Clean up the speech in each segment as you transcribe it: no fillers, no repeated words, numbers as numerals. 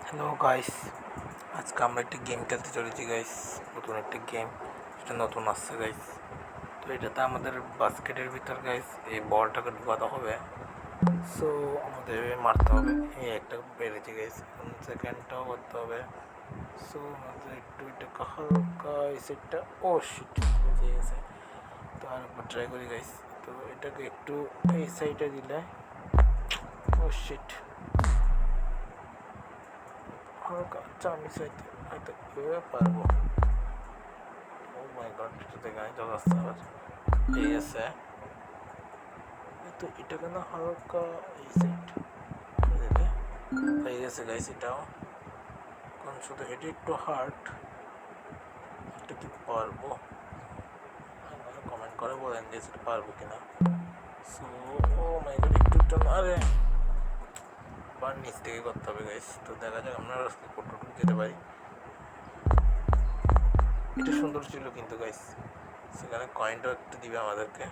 Hello guys, আজকে আমরা একটি গেম খেলতে চলেছি গাইস। নতুন একটি গেম, এটা নতুন আসছে গাইস। তো এটাতে আমাদের বাস্কেটের ভিতর গাইস এই বলটাকে ঢুকাতে হবে। সো আমাদের মারতে হবে। এই একটা বেড়েছে গাইস, সেকেন্ডটাও করতে হবে। সো আমাদের একটু এটাকে হালকা এই সাইডটা, ও শিট যে গেছে। তো আরেকবার ট্রাই করি গাইস। তো এটাকে একটু এই সাইডে দিলে, ও শিট হালকা আমি হয়তো পারবো। ও মাই গড, এটাতে গায়ে জল আসছে আবার। এই আছে, তো এটাকে না হালকা এই সাইড দিলে হয়ে গেছে গাইস। এটাও কারণ শুধু এটি একটু হার্ড। এটা কি পারবো? কমেন্ট করে বলেন যে সেটা পারবো কিনা। সো ও মাই গড, একটু আরে বার নিচ থেকে করতে হবে গাইস। তো দেখা যাক আমরা কতটুকু যেতে পারি। এটা সুন্দর ছিল কিন্তু গাইস, সেখানে কয়েনটাও একটু দিবে আমাদেরকে।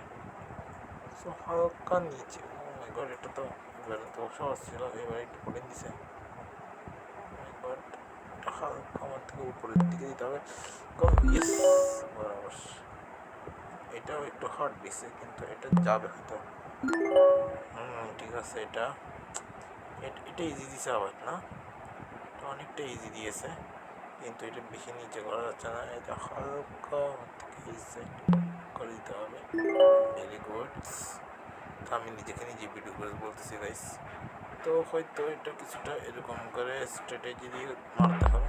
সো হালকা নিচে, ও মাই গড, এটা তো এবারে তো সহজ ছিল, এবারে একটু কঠিন দিছে। বাট এটা হালকা আমার থেকে উপরের দিকে দিতে হবে। ইয়েস, বরাবর। এটাও একটু হার্ড দিছে কিন্তু এটা যাবে হয়তো। ঠিক আছে। এটা এটা ইজি দিছে আবার না, এটা অনেকটা ইজি দিয়েছে কিন্তু এটা বেশি নিচে করা যাচ্ছে না। এটা হালকা আমার থেকে এই সাইড করে দিতে হবে। Very good. আমি নিজেকে নিজে ভিডিও করে বলতেছি গাইস। তো হয়তো এটা কিছুটা এরকম করে স্ট্র্যাটেজি দিয়ে মারতে হবে।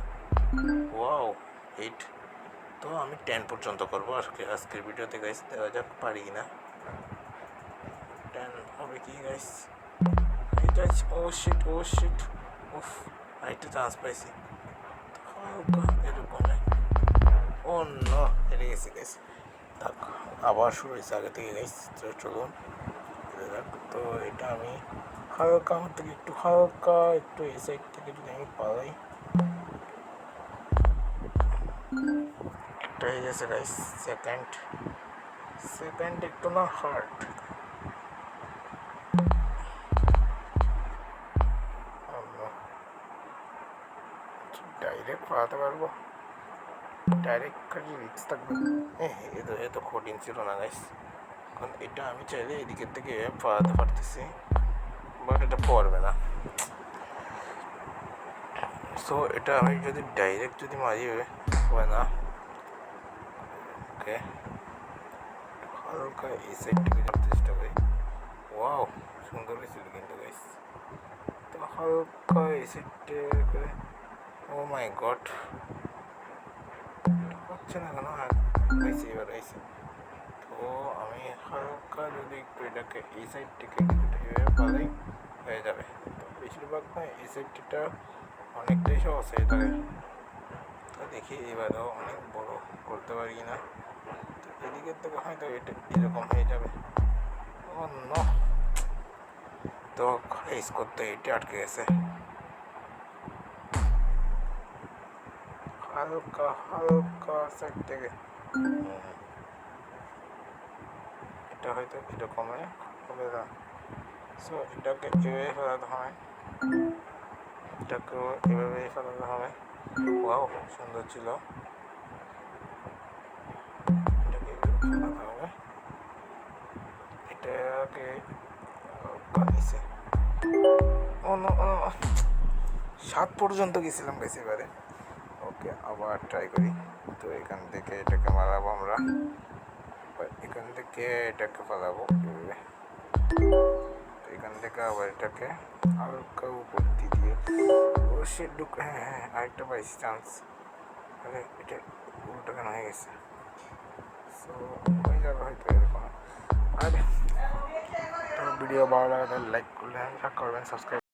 ওয়াও, 8। তো আমি 10 পর্যন্ত করবো আজকের ভিডিওতে গাইস, দেখা যাক পারি কিনা। 10 হবে কি গাইস? এটা ও শিট, ও শিট, উফ, আরেকটা চান্স পাইছি। হালকা এরকম, ও নো, হেরে গেছি গাইস। থাক, আবার শুরু হয়েছে আগে থেকে গাইস। চলুন। তো এটা আমি হালকা, আমার থেকে একটু হালকা একটু এই সাইড থেকে যদি আমি পালাই, একটা হয়ে গেছে গাইস। সেকেন্ড একটু না হার্ড। ডাইরেক্ট পালাতে পারবো? ডাইরেক্ট কাজে রিক্স থাকবে। এ তো কঠিন ছিল না গাইস, কারণ এটা আমি চাইলে এদিকের থেকে পালাতে পারতেছি, বাট এটা পড়বে না। সো এটা আমি যদি ডাইরেক্ট যদি মারি হয় না। ওকে, হালকা এই সাইড থেকে যাওয়ার চেষ্টা করি। ওয়াও, সুন্দর হয়েছিল কিন্তু গাইস। তো হালকা এই সাইডে করে, ও মাই গড, হচ্ছে না কেন? হয়েছে, এবার হয়েছে। তো আমি হালকা যদি একটু এটাকে এই সাইড থেকে কিছুটা এভাবে পালাই হয়ে যাবে। তো বেশিরভাগ না এই সাইডটা অনেকটাই সহজ হয়ে থাকে। তো দেখি এবারেও অনেক বড় করতে পারি না। তো এদিকের থেকে হয়তো এটা এরকম হয়ে যাবে। অন্য তো ফেস করতে এটা আটকে গেছে। হালকা হালকা সাইড থেকে এটা হয়তো এরকম হবে না। সো এটাকে এভাবে ফেলাতে হয়, এটাকেও এভাবেই ফেলাতে হবে। ওয়াও, সুন্দর ছিল। এটাকে ফেলাতে হবে, এটাকে নিচে। ও নো, 7 পর্যন্ত গেছিলাম গেছি এবারে। ওকে, আবার ট্রাই করি। তো এখান থেকে এটাকে মারাবো আমরা, এখান থেকে এটাকে ফেলাবো এভাবে। তো এখান থেকে আবার এটাকে হালকা উপর দিয়ে ও সে হ্যাঁ, আরেকটা পাইছি চান্স। আরে এটা উল্টো কেন হয়ে গেছে? সো হয়ে যাবে হয়তো এরকম। আর ভিডিও ভালো লাগে তাহলে লাইক করবেন, করবেন, সাবস্ক্রাইব